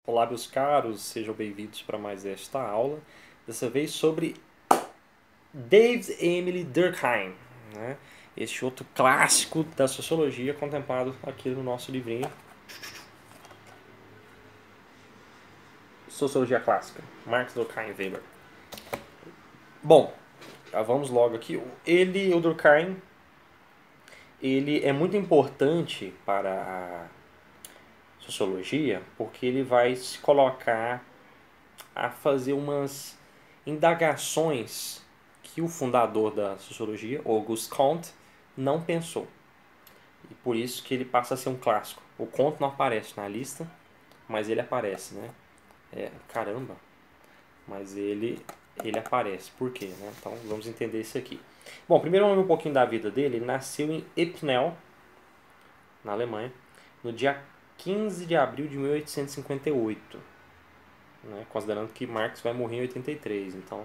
Olá, meus caros, sejam bem-vindos para mais esta aula. Dessa vez sobre David Emily Durkheim, né? Este outro clássico da sociologia contemplado aqui no nosso livrinho Sociologia Clássica, Marx, Durkheim, Weber. Bom, já vamos logo aqui. O Durkheim, ele é muito importante para a sociologia porque ele vai se colocar a fazer umas indagações que o fundador da sociologia, Auguste Comte, não pensou. E por isso que ele passa a ser um clássico. O Comte não aparece na lista, mas ele aparece, né? Caramba, mas ele aparece. Por quê, né? Então vamos entender isso aqui. Bom, primeiro vamos ver um pouquinho da vida dele. Ele nasceu em Epnel, na Alemanha, no dia 15 de abril de 1858. Né? Considerando que Marx vai morrer em 83. Então,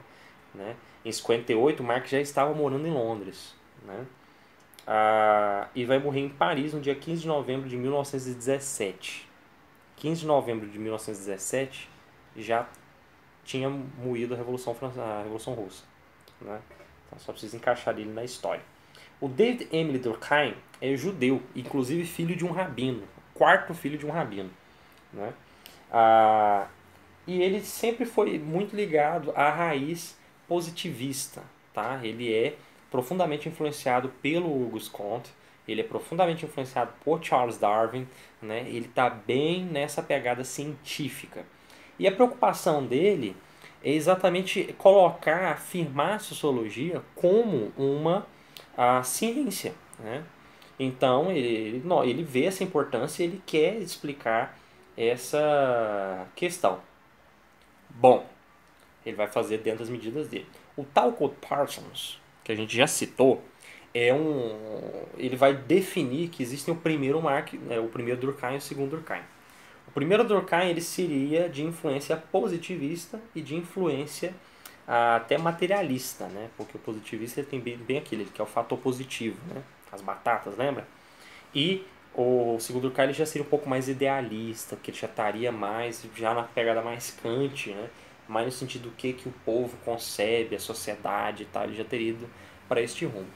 né? Em 58, Marx já estava morando em Londres. Né? E vai morrer em Paris no dia 15 de novembro de 1917. 15 de novembro de 1917 já tinha moído a Revolução Russa. Né? Então só precisa encaixar ele na história. O David Emily Durkheim é judeu, inclusive filho de um rabino, quarto filho de um rabino. Né? E ele sempre foi muito ligado à raiz positivista. Tá? Ele é profundamente influenciado pelo Auguste Comte, ele é profundamente influenciado por Charles Darwin, né? Ele está bem nessa pegada científica. E a preocupação dele é exatamente colocar, afirmar a sociologia como uma ciência. Né? Então ele vê essa importância e ele quer explicar essa questão. Bom, ele vai fazer dentro das medidas dele. O Talcott Parsons, que a gente já citou, ele vai definir que existem o primeiro Durkheim e o segundo Durkheim. O primeiro Durkheim ele seria de influência positivista e de influência até materialista, né? Porque o positivista ele tem bem aquilo, ele quer o fator positivo, né? As batatas, lembra? E o segundo Durkheim ele já seria um pouco mais idealista, porque ele já estaria mais já na pegada mais Kant, né? Mais no sentido do que o povo concebe, a sociedade e tal, ele já teria ido para este rumo.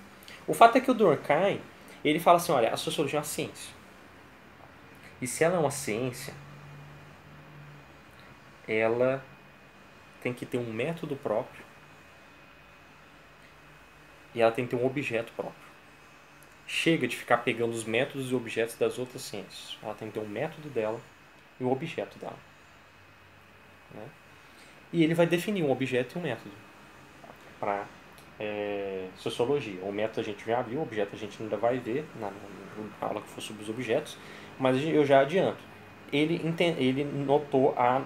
O fato é que o Durkheim, ele fala assim, olha, a sociologia é uma ciência. E se ela é uma ciência, ela tem que ter um método próprio e ela tem que ter um objeto próprio. Chega de ficar pegando os métodos e objetos das outras ciências. Ela tem que ter um método dela e um objeto dela. Né? E ele vai definir um objeto e um método para sociologia. O método a gente já viu, o objeto a gente ainda vai ver na aula que for sobre os objetos, mas eu já adianto. Ele notou a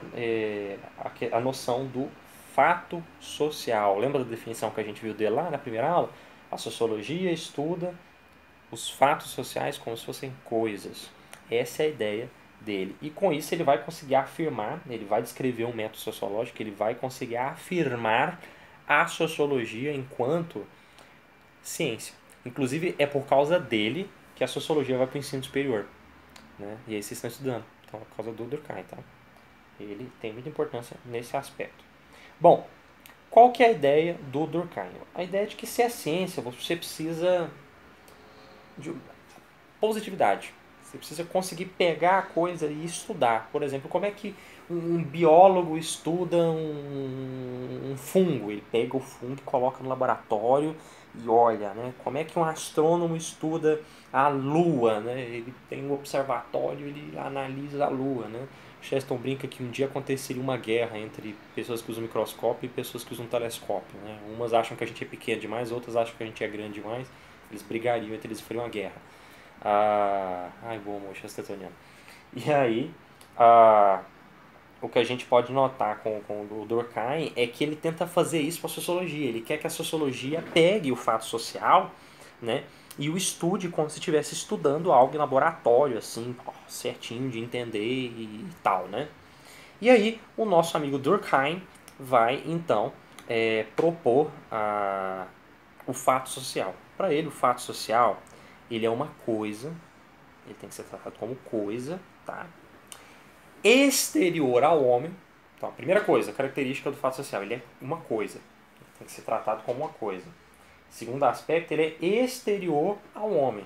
noção do fato social. Lembra da definição que a gente viu dele lá na primeira aula? A sociologia estuda os fatos sociais como se fossem coisas. Essa é a ideia dele. E com isso ele vai conseguir afirmar, ele vai descrever um método sociológico, ele vai conseguir afirmar a sociologia enquanto ciência. Inclusive é por causa dele que a sociologia vai para o ensino superior. Né? E aí vocês estão estudando. Então é por causa do Durkheim. Tá? Ele tem muita importância nesse aspecto. Bom, qual que é a ideia do Durkheim? A ideia é de que se é ciência, você precisa de positividade. Você precisa conseguir pegar a coisa e estudar. Por exemplo, como é que um biólogo estuda um fungo? Ele pega o fungo e coloca no laboratório e olha, né? Como é que um astrônomo estuda a Lua, né? Ele tem um observatório, ele analisa a Lua, né? Cheston brinca que um dia aconteceria uma guerra entre pessoas que usam microscópio e pessoas que usam telescópio, né? Umas acham que a gente é pequeno demais, outras acham que a gente é grande demais. Eles brigariam entre eles e fariam uma guerra. Ai, boa, moça estoniano. E aí, o que a gente pode notar com o Durkheim é que ele tenta fazer isso para a sociologia. Ele quer que a sociologia pegue o fato social, né, e o estude como se estivesse estudando algo em laboratório, assim, certinho de entender e tal, né? E aí, o nosso amigo Durkheim vai, então, propor o fato social. Para ele, o fato social ele é uma coisa, ele tem que ser tratado como coisa, tá? exterior ao homem. Então, a primeira coisa, a característica do fato social, ele é uma coisa. Tem que ser tratado como uma coisa. Segundo aspecto, ele é exterior ao homem.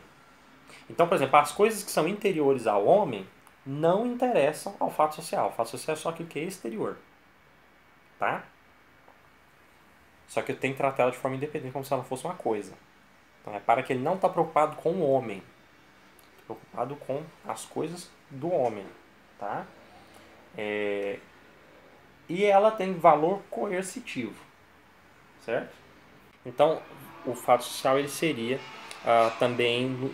Então, por exemplo, as coisas que são interiores ao homem não interessam ao fato social. O fato social é só aquilo que é exterior. Tá? Só que eu tenho que tratar ela de forma independente, como se ela fosse uma coisa. Então, repara que ele não está preocupado com o homem. Está preocupado com as coisas do homem. Tá? E ela tem valor coercitivo. Certo? Então, o fato social ele seria também,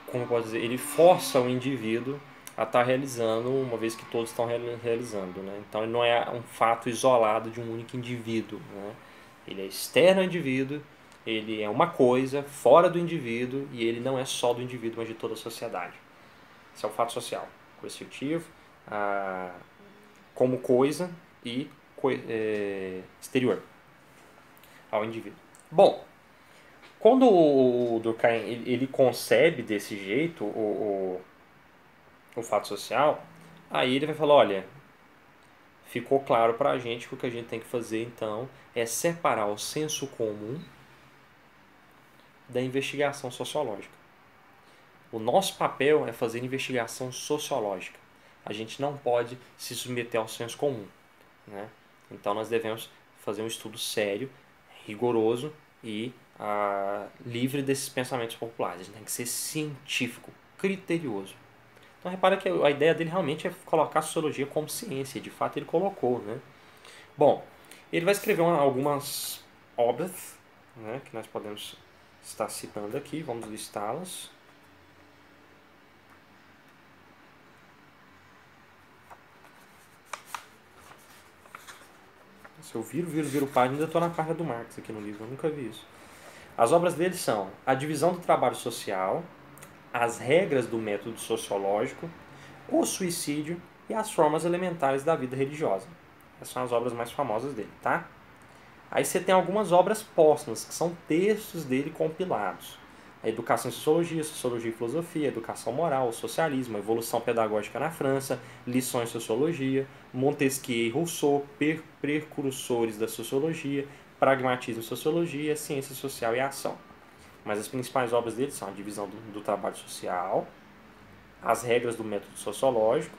como pode dizer, ele força o indivíduo a estar realizando, uma vez que todos estão realizando. Né? Então, ele não é um fato isolado de um único indivíduo. Né? Ele é externo ao indivíduo, ele é uma coisa fora do indivíduo e ele não é só do indivíduo, mas de toda a sociedade. Esse é o fato social, coercitivo, como coisa e exterior ao indivíduo. Bom, quando o Durkheim ele concebe desse jeito o fato social, aí ele vai falar, olha, ficou claro para a gente que o que a gente tem que fazer então é separar o senso comum da investigação sociológica. O nosso papel é fazer investigação sociológica. A gente não pode se submeter ao senso comum. Né? Então nós devemos fazer um estudo sério, rigoroso e livre desses pensamentos populares. A gente tem que ser científico, criterioso. Então repara que a ideia dele realmente é colocar a sociologia como ciência. De fato ele colocou. Né? Bom, ele vai escrever algumas obras, né, que nós podemos estar citando aqui. Vamos listá-las. Se eu viro página, ainda estou na página do Marx aqui no livro. Eu nunca vi isso. As obras dele são A Divisão do Trabalho Social, As Regras do Método Sociológico, O Suicídio e As Formas Elementares da Vida Religiosa. Essas são as obras mais famosas dele, tá? Aí você tem algumas obras póstumas, que são textos dele compilados. A Educação e Sociologia, Sociologia e Filosofia, Educação Moral, o Socialismo, a Evolução Pedagógica na França, Lições de Sociologia, Montesquieu e Rousseau, Precursores da Sociologia, Pragmatismo e Sociologia, Ciência Social e Ação. Mas as principais obras dele são A Divisão do Trabalho Social, As Regras do Método Sociológico,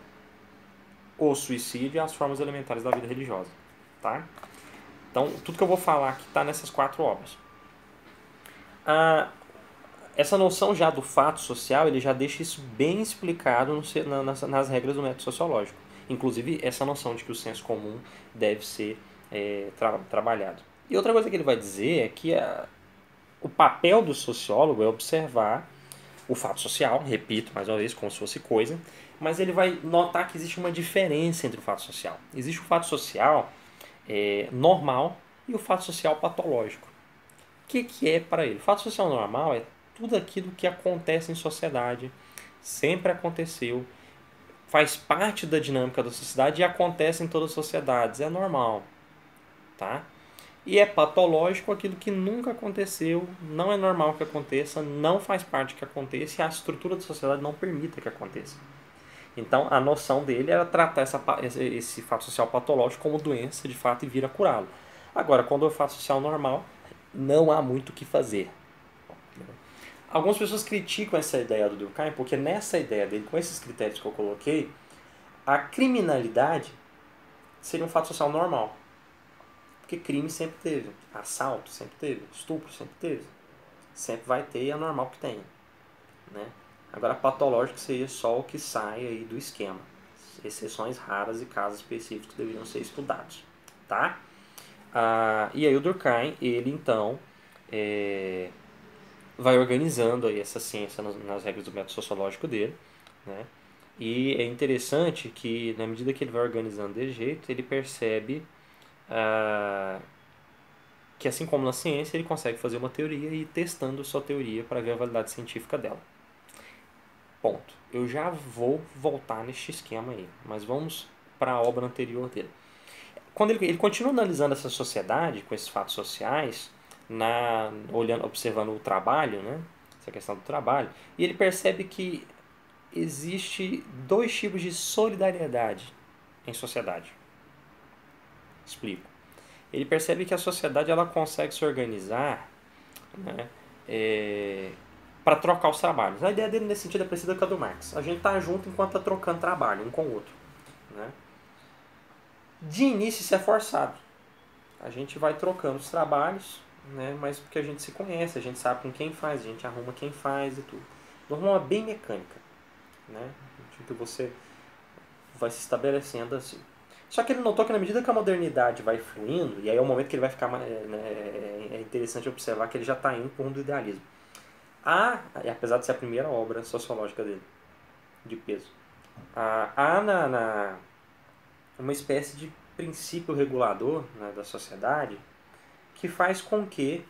O Suicídio e As Formas Elementares da Vida Religiosa. Tá? Então, tudo que eu vou falar aqui está nessas 4 obras. Essa noção já do fato social, ele já deixa isso bem explicado nas regras do método sociológico. Inclusive, essa noção de que o senso comum deve ser trabalhado. E outra coisa que ele vai dizer é que o papel do sociólogo é observar o fato social, repito mais uma vez, como se fosse coisa, mas ele vai notar que existe uma diferença entre o fato social. Existe o fato social normal e o fato social patológico. O que é para ele? O fato social normal é tudo aquilo que acontece em sociedade, sempre aconteceu, faz parte da dinâmica da sociedade e acontece em todas as sociedades, é normal. Tá? E é patológico aquilo que nunca aconteceu, não é normal que aconteça, não faz parte que aconteça e a estrutura da sociedade não permita que aconteça. Então a noção dele era tratar esse fato social patológico como doença de fato e vir a curá-lo. Agora, quando é o fato social normal, não há muito o que fazer. Algumas pessoas criticam essa ideia do Durkheim porque nessa ideia dele, com esses critérios que eu coloquei, a criminalidade seria um fato social normal. Porque crime sempre teve, assalto sempre teve, estupro sempre teve. Sempre vai ter e é normal que tenha. Né? Agora, patológico seria só o que sai aí do esquema. Exceções raras e casos específicos deveriam ser estudados. Tá? E aí o Durkheim, ele então vai organizando aí essa ciência nas regras do método sociológico dele. Né? E é interessante que, na medida que ele vai organizando desse jeito, ele percebe que, assim como na ciência, ele consegue fazer uma teoria e ir testando sua teoria para ver a validade científica dela. Ponto. Eu já vou voltar neste esquema aí, mas vamos para a obra anterior dele. Quando ele continua analisando essa sociedade, com esses fatos sociais, observando o trabalho, né? Essa questão do trabalho, e ele percebe que existe 2 tipos de solidariedade em sociedade. Explico. Ele percebe que a sociedade ela consegue se organizar, né, para trocar os trabalhos. A ideia dele nesse sentido é parecida com a do Marx. A gente está junto enquanto está trocando trabalho um com o outro. Né? De início isso é forçado. A gente vai trocando os trabalhos, né, mas porque a gente se conhece, a gente sabe com quem faz, a gente arruma quem faz e tudo. De uma forma bem mecânica. Né? Que você vai se estabelecendo assim. Só que ele notou que na medida que a modernidade vai fluindo, e aí é o momento que ele vai ficar mais, né, é interessante observar que ele já está indo por um do idealismo. Apesar de ser a primeira obra sociológica dele, de peso, há uma espécie de princípio regulador, né, da sociedade que faz com que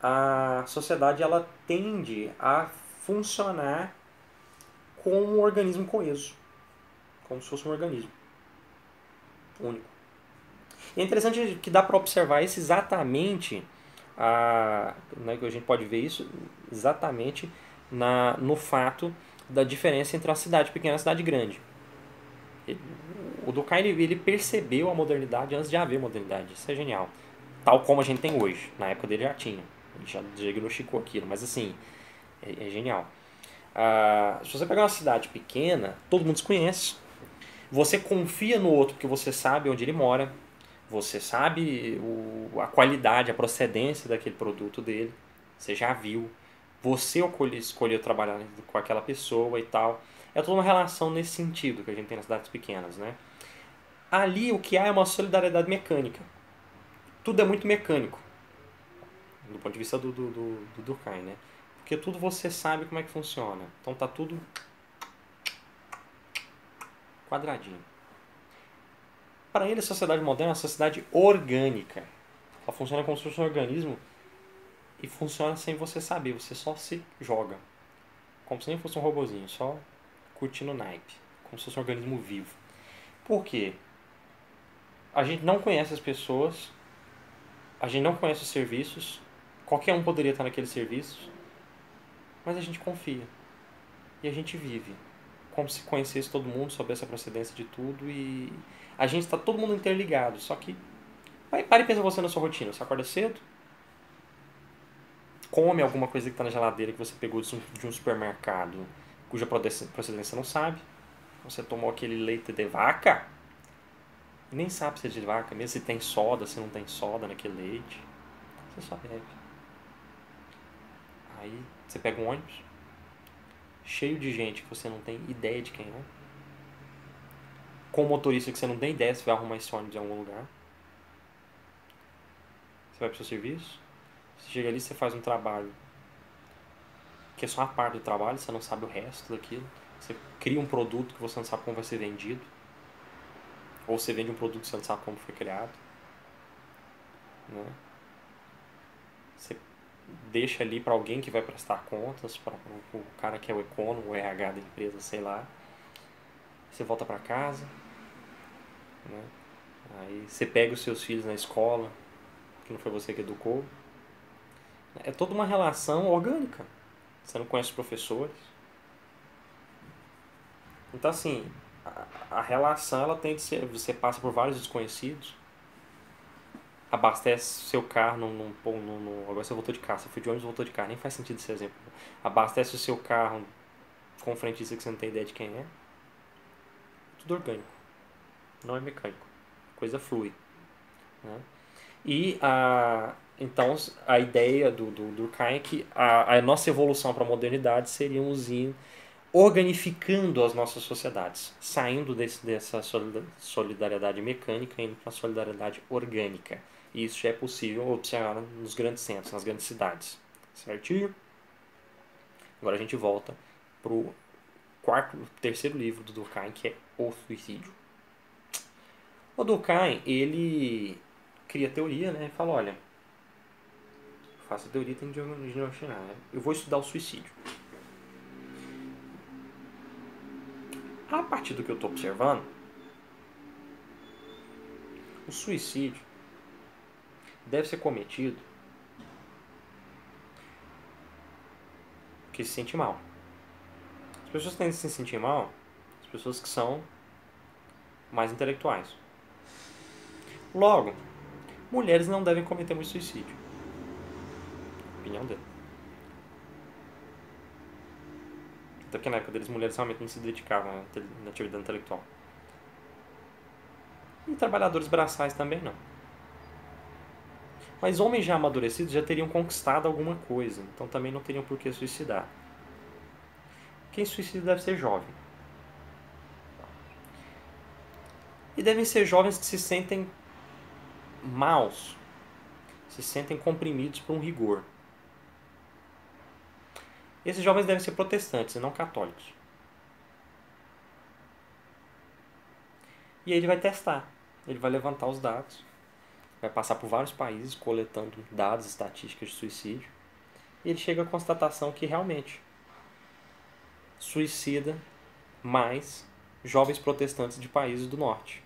a sociedade ela tende a funcionar como um organismo coeso, como se fosse um organismo único. E é interessante que dá para observar isso exatamente, né, que a gente pode ver isso exatamente no fato da diferença entre uma cidade pequena e uma cidade grande. O Durkheim ele percebeu a modernidade antes de haver modernidade. Isso é genial. Tal como a gente tem hoje. Na época dele já tinha. Ele já diagnosticou aquilo. Mas assim, é genial. Se você pegar uma cidade pequena, todo mundo se conhece. Você confia no outro porque você sabe onde ele mora. Você sabe a qualidade, a procedência daquele produto dele. Você já viu. Você escolheu trabalhar com aquela pessoa e tal. É toda uma relação nesse sentido que a gente tem nas cidades pequenas, né? Ali o que há é uma solidariedade mecânica. Tudo é muito mecânico, do ponto de vista do Durkheim, né? Porque tudo você sabe como é que funciona. Então tá tudo quadradinho. Para ele, a sociedade moderna é uma sociedade orgânica. Ela funciona como se fosse um organismo e funciona sem você saber. Você só se joga. Como se nem fosse um robozinho, só curtindo o naipe. Como se fosse um organismo vivo. Por quê? A gente não conhece as pessoas, a gente não conhece os serviços, qualquer um poderia estar naqueles serviços, mas a gente confia. E a gente vive. Como se conhecesse todo mundo, soubesse a procedência de tudo e a gente está todo mundo interligado. Só que, pare e pensa você na sua rotina. Você acorda cedo, come alguma coisa que está na geladeira que você pegou de um supermercado, cuja procedência você não sabe. Você tomou aquele leite de vaca e nem sabe se é de vaca, mesmo se tem soda, se não tem soda naquele leite. Você só bebe. Aí você pega um ônibus cheio de gente que você não tem ideia de quem é, com um motorista que você não tem ideia se vai arrumar esse ônibus em algum lugar. Você vai pro seu serviço, você chega ali, você faz um trabalho que é só uma parte do trabalho, você não sabe o resto daquilo. Você cria um produto que você não sabe como vai ser vendido, ou você vende um produto que você não sabe como foi criado, né? Você deixa ali para alguém que vai prestar contas, para o cara que é o econômico, o RH da empresa, sei lá. Você volta para casa, né? Aí você pega os seus filhos na escola, que não foi você que educou. É toda uma relação orgânica. Você não conhece os professores. Então, assim, a relação ela tem de ser. Você passa por vários desconhecidos, abastece seu carro agora você voltou de carro, você foi de ônibus voltou de carro, nem faz sentido esse exemplo. Abastece o seu carro com um frentista que você não tem ideia de quem é. Tudo orgânico, não é mecânico. A coisa flui. Né? E então a ideia do Durkheim é que a nossa evolução para a modernidade seríamos ir organificando as nossas sociedades, saindo dessa solidariedade mecânica e indo para a solidariedade orgânica. E isso já é possível observar nos grandes centros, nas grandes cidades. Certinho? Agora a gente volta para o terceiro livro do Durkheim, que é O Suicídio. O Durkheim, ele cria teoria, né? E fala, olha, faço a teoria, tem que diagnosticar, né? Eu vou estudar o suicídio. A partir do que eu estou observando, o suicídio deve ser cometido porque se sente mal. As pessoas que tendem a se sentir mal, as pessoas que são mais intelectuais. Logo, mulheres não devem cometer muito suicídio. Opinião dele. Até porque na época deles, mulheres realmente não se dedicavam na atividade intelectual. E trabalhadores braçais também não. Mas homens já amadurecidos já teriam conquistado alguma coisa, então também não teriam por que suicidar. Quem suicida deve ser jovem. E devem ser jovens que se sentem maus, se sentem comprimidos por um rigor. Esses jovens devem ser protestantes e não católicos. E aí ele vai testar, ele vai levantar os dados, vai passar por vários países coletando dados, estatísticas de suicídio, e ele chega à constatação que realmente suicida mais jovens protestantes de países do norte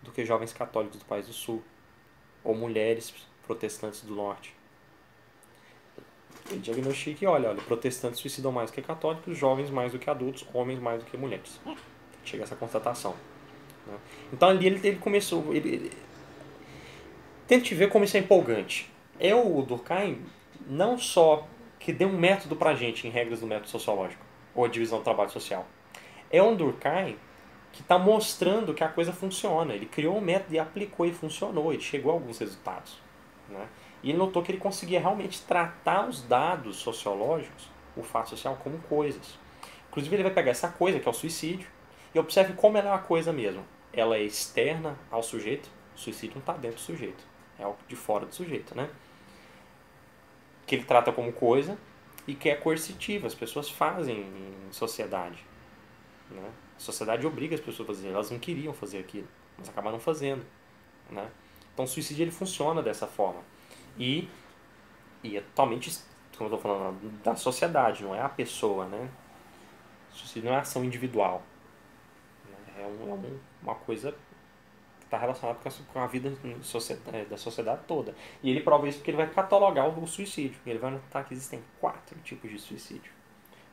do que jovens católicos do país do sul, ou mulheres protestantes do norte. Ele diagnostica e olha, protestantes suicidam mais do que católicos, jovens mais do que adultos, homens mais do que mulheres. Chega a essa constatação. Né? Então ali ele começou... Tente ver como isso é empolgante. O Durkheim, não só que deu um método pra gente em regras do método sociológico, ou a divisão do trabalho social. É um Durkheim que está mostrando que a coisa funciona. Ele criou um método e aplicou e funcionou. Ele chegou a alguns resultados. Né? E ele notou que ele conseguia realmente tratar os dados sociológicos, o fato social, como coisas. Inclusive ele vai pegar essa coisa, que é o suicídio, e observe como ela é uma coisa mesmo. Ela é externa ao sujeito. O suicídio não está dentro do sujeito. É algo de fora do sujeito. Né? Que ele trata como coisa e que é coercitiva. As pessoas fazem em sociedade. Né? A sociedade obriga as pessoas a fazer. Elas não queriam fazer aquilo, mas acabaram fazendo. Né? Então o suicídio ele funciona dessa forma. E é totalmente, como eu estou falando, da sociedade, não é a pessoa. Né? O suicídio não é ação individual. Né? Uma coisa que está relacionada com a vida da sociedade toda. E ele prova isso porque ele vai catalogar o suicídio. Ele vai notar que existem 4 tipos de suicídio.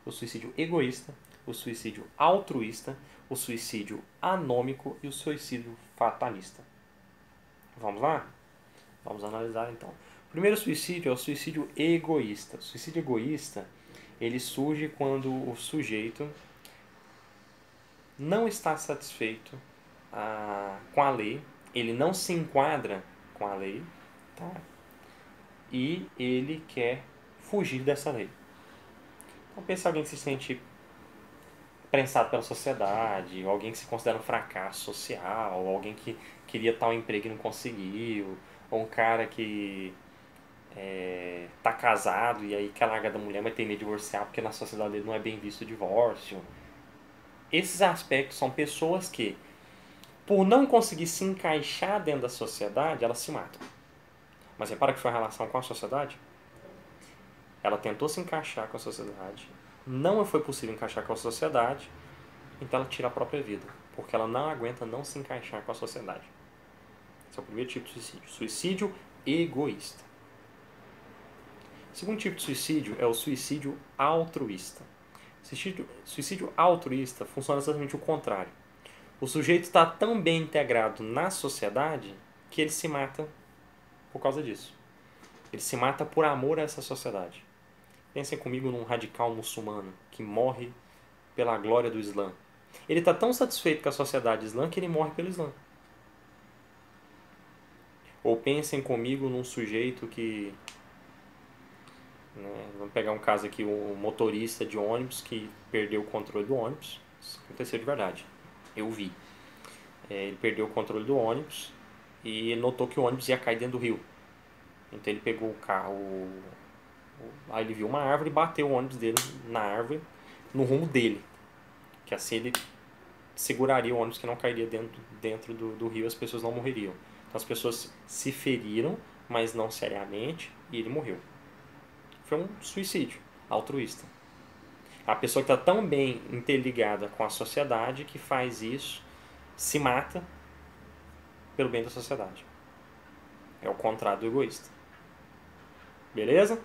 O suicídio egoísta, o suicídio altruísta, o suicídio anômico e o suicídio fatalista. Vamos lá? Vamos analisar então. O primeiro suicídio é o suicídio egoísta. O suicídio egoísta, ele surge quando o sujeito não está satisfeito com a lei, ele não se enquadra com a lei, tá? E ele quer fugir dessa lei. Então pensa em alguém que se sente prensado pela sociedade, alguém que se considera um fracasso social, alguém que queria tal emprego e não conseguiu, ou um cara que tá casado e aí quer largar da mulher, mas tem medo de divorciar porque na sociedade dele não é bem visto o divórcio. Esses aspectos são pessoas que, por não conseguir se encaixar dentro da sociedade, elas se matam. Mas repara que foi a relação com a sociedade? Ela tentou se encaixar com a sociedade, não foi possível encaixar com a sociedade, então ela tira a própria vida, porque ela não aguenta não se encaixar com a sociedade. Esse é o primeiro tipo de suicídio. Suicídio egoísta. O segundo tipo de suicídio é o suicídio altruísta. Suicídio altruísta funciona exatamente o contrário. O sujeito está tão bem integrado na sociedade que ele se mata por causa disso. Ele se mata por amor a essa sociedade. Pensem comigo num radical muçulmano que morre pela glória do Islã. Ele está tão satisfeito com a sociedade islã que ele morre pelo Islã. Ou pensem comigo num sujeito que... Né, vamos pegar um caso aqui, um motorista de ônibus que perdeu o controle do ônibus. Isso aconteceu de verdade. Eu vi. Ele perdeu o controle do ônibus e notou que o ônibus ia cair dentro do rio. Então ele pegou o carro... Aí ele viu uma árvore e bateu o ônibus dele na árvore, no rumo dele. Que assim ele seguraria o ônibus que não cairia dentro do rio e as pessoas não morreriam. Então as pessoas se feriram, mas não seriamente, e ele morreu. Foi um suicídio altruísta. A pessoa que está tão bem interligada com a sociedade que faz isso, se mata pelo bem da sociedade. É o contrário do egoísta. Beleza?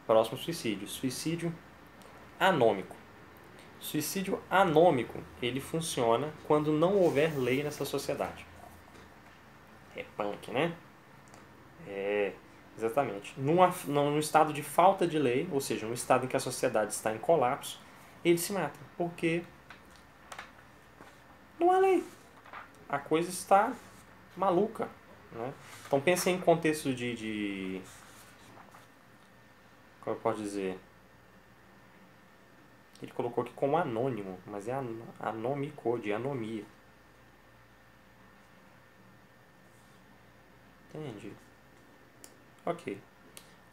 Próximo suicídio. Suicídio anômico. Suicídio anômico, ele funciona quando não houver lei nessa sociedade. É punk, né? É, exatamente. Num estado de falta de lei, ou seja, num estado em que a sociedade está em colapso, ele se mata. Porque não há lei. A coisa está maluca. Né? Então pense em contexto de. Como eu posso dizer? Ele colocou aqui como anônimo, mas é anômico, de anomia. Entendi. Ok.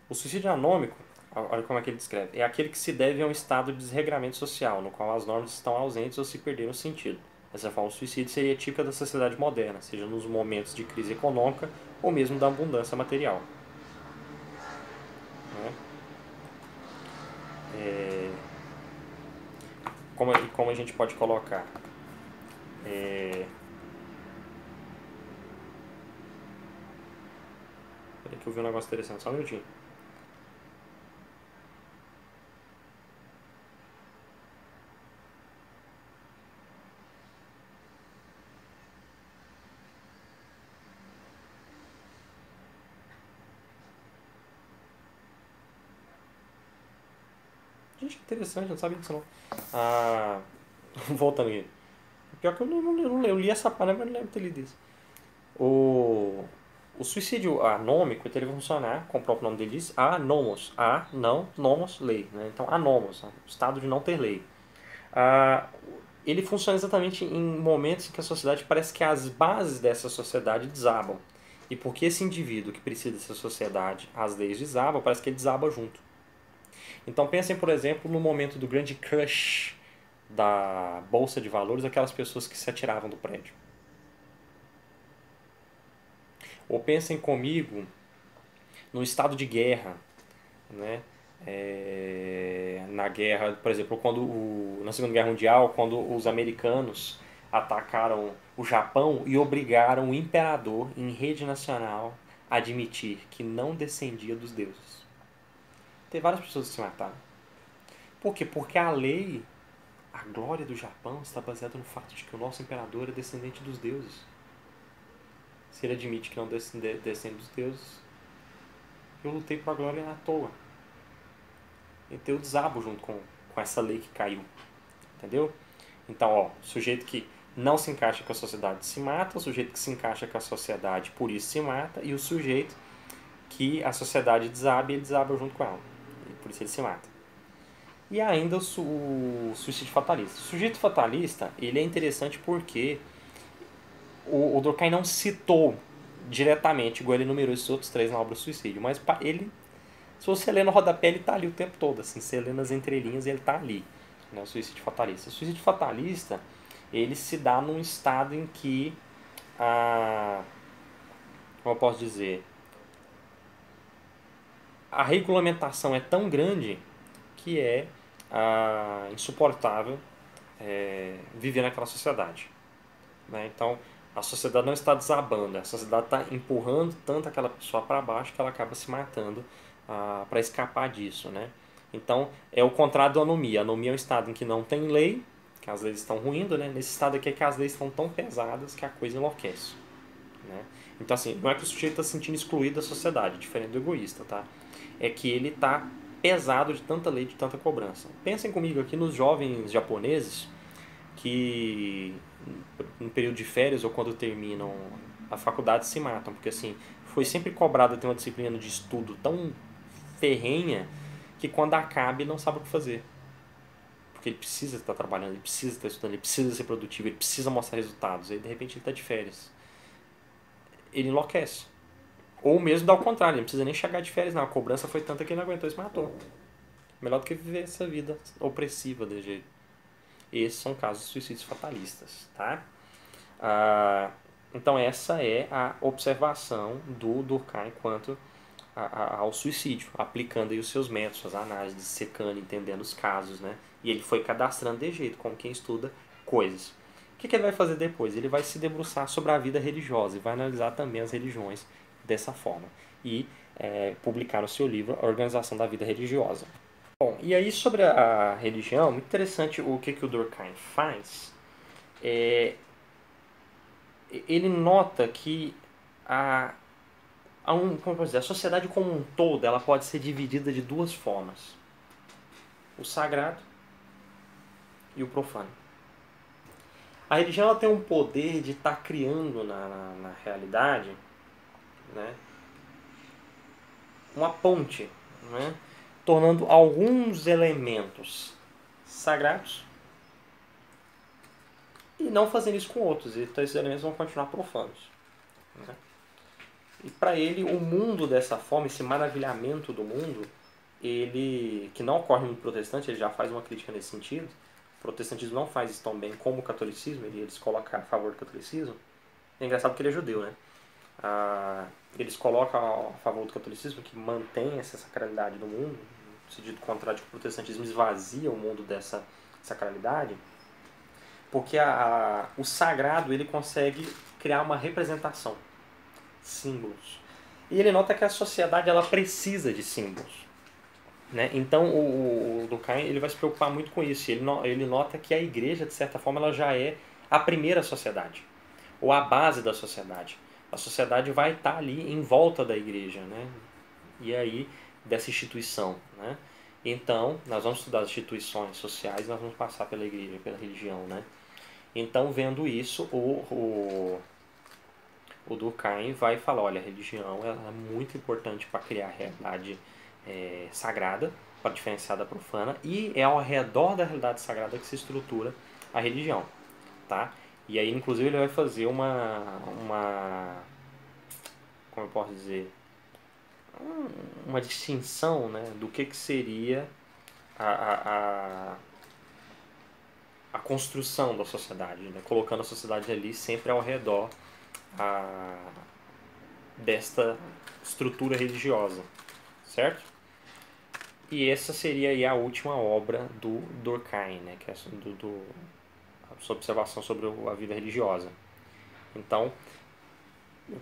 O suicídio anômico, olha como é que ele descreve, é aquele que se deve a um estado de desregramento social, no qual as normas estão ausentes ou se perderam o sentido. Dessa forma, o suicídio seria típica da sociedade moderna, seja nos momentos de crise econômica ou mesmo da abundância material. Né? Como a gente pode colocar? Peraí que eu vi um negócio interessante, só um minutinho. Gente, que interessante, eu não sabia disso não. Ah, voltando aqui. Pior que eu não lembro, eu li essa página, mas não lembro de ter lido isso. O suicídio anômico ele vai funcionar, como o próprio nome dele diz, anomos. A, não, nomos, lei. Né? Então, anomos, estado de não ter lei. Ah, ele funciona exatamente em momentos em que a sociedade parece que as bases dessa sociedade desabam. E porque esse indivíduo que precisa dessa sociedade, as leis desabam, parece que ele desaba junto. Então pensem, por exemplo, no momento do grande crush da Bolsa de Valores, aquelas pessoas que se atiravam do prédio. Ou pensem comigo no estado de guerra, né? Na guerra, por exemplo, na Segunda Guerra Mundial, quando os americanos atacaram o Japão e obrigaram o imperador, em rede nacional, a admitir que não descendia dos deuses. Tem várias pessoas que se mataram. Por quê? Porque a lei, a glória do Japão está baseada no fato de que o nosso imperador é descendente dos deuses. Se ele admite que não descende dos deuses, eu lutei para a glória à toa. Então eu desabo junto com essa lei que caiu. Entendeu? Então, ó, o sujeito que não se encaixa com a sociedade se mata, o sujeito que se encaixa com a sociedade por isso se mata, e o sujeito que a sociedade desaba e ele desaba junto com ela. E por isso ele se mata. E ainda o suicídio fatalista. O sujeito fatalista, ele é interessante porque o Durkheim não citou diretamente, igual ele numerou esses outros três na obra Suicídio, mas ele, se você ler no rodapé, ele está ali o tempo todo, assim, você lê nas entrelinhas, ele está ali, né, o suicídio fatalista. O suicídio fatalista, ele se dá num estado em que como eu posso dizer, a regulamentação é tão grande que é insuportável viver naquela sociedade. Né? Então, a sociedade não está desabando, a sociedade está empurrando tanto aquela pessoa para baixo que ela acaba se matando para escapar disso. Né? Então, é o contrário da anomia. A anomia é um estado em que não tem lei, que as leis estão ruindo, né? Nesse estado aqui é que as leis estão tão pesadas que a coisa enlouquece. Né? Então, assim, não é que o sujeito está se sentindo excluído da sociedade, diferente do egoísta, tá? É que ele está pesado de tanta lei, de tanta cobrança. Pensem comigo aqui nos jovens japoneses que no período de férias ou quando terminam a faculdade se matam, porque assim, foi sempre cobrado ter uma disciplina de estudo tão ferrenha que quando acaba ele não sabe o que fazer. Porque ele precisa estar trabalhando, ele precisa estar estudando, ele precisa ser produtivo, ele precisa mostrar resultados. Aí de repente ele está de férias. Ele enlouquece. Ou mesmo dá o contrário, ele não precisa nem chegar de férias, não. A cobrança foi tanta que ele não aguentou e se matou. Melhor do que viver essa vida opressiva desse jeito. Esses são casos de suicídios fatalistas, tá? Então essa é a observação do Durkheim quanto ao suicídio, aplicando aí os seus métodos, suas análises, secando, entendendo os casos, né? E ele foi cadastrando de jeito, como quem estuda coisas. O que ele vai fazer depois? Ele vai se debruçar sobre a vida religiosa e vai analisar também as religiões dessa forma. E publicar no seu livro A Organização da Vida Religiosa. Bom, e aí sobre a religião, muito interessante o que o Durkheim faz. Ele nota que como eu posso dizer, a sociedade como um todo ela pode ser dividida de duas formas: o sagrado e o profano. A religião ela tem um poder de estar criando na realidade, né, uma ponte, né, tornando alguns elementos sagrados e não fazendo isso com outros. Então esses elementos vão continuar profanos. Né? E para ele, o mundo dessa forma, esse maravilhamento do mundo, ele que não ocorre no protestante, ele já faz uma crítica nesse sentido. O protestantismo não faz isso tão bem como o catolicismo, eles colocam a favor do catolicismo. É engraçado porque ele é judeu, né? Eles colocam a favor do catolicismo, que mantém essa sacralidade do mundo, no sentido contrário de que o protestantismo esvazia o mundo dessa sacralidade, porque o sagrado ele consegue criar uma representação, símbolos. E ele nota que a sociedade ela precisa de símbolos. Né? Então o Durkheim ele vai se preocupar muito com isso. Ele nota que a igreja, de certa forma, ela já é a primeira sociedade, ou a base da sociedade. A sociedade vai estar ali em volta da igreja, né? E aí dessa instituição. Né? Então, nós vamos estudar as instituições sociais, nós vamos passar pela igreja, pela religião. Né? Então, vendo isso, o Durkheim vai falar, olha, a religião é muito importante para criar a realidade sagrada, para diferenciar da profana, e é ao redor da realidade sagrada que se estrutura a religião. Tá? E aí, inclusive, ele vai fazer como eu posso dizer, uma distinção, né, do que seria a construção da sociedade, né, colocando a sociedade ali sempre ao redor desta estrutura religiosa, certo? E essa seria aí a última obra do Durkheim, né, que é a sua observação sobre a vida religiosa. Então,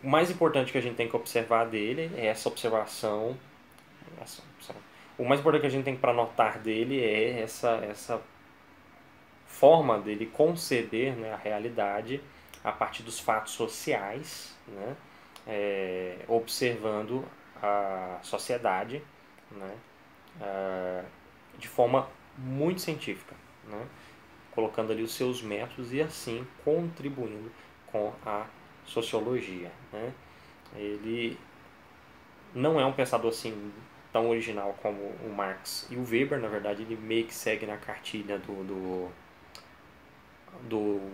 o mais importante que a gente tem que observar dele é essa observação. O mais importante que a gente tem para notar dele é essa forma dele conceber, né, a realidade a partir dos fatos sociais, né, observando a sociedade, né, de forma muito científica, né, colocando ali os seus métodos e assim contribuindo com a sociologia. Né. Ele não é um pensador assim tão original como o Marx e o Weber, na verdade ele meio que segue na cartilha do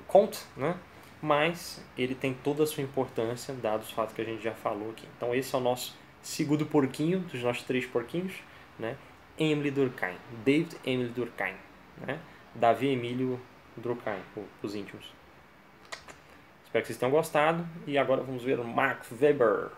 Comte, né? Mas ele tem toda a sua importância, dados os fatos que a gente já falou aqui. Então esse é o nosso segundo porquinho, dos nossos 3 porquinhos, né? Emile Durkheim, David Emile Durkheim, né? Davi Emílio Durkheim, os íntimos. Espero que vocês tenham gostado, e agora vamos ver o Max Weber.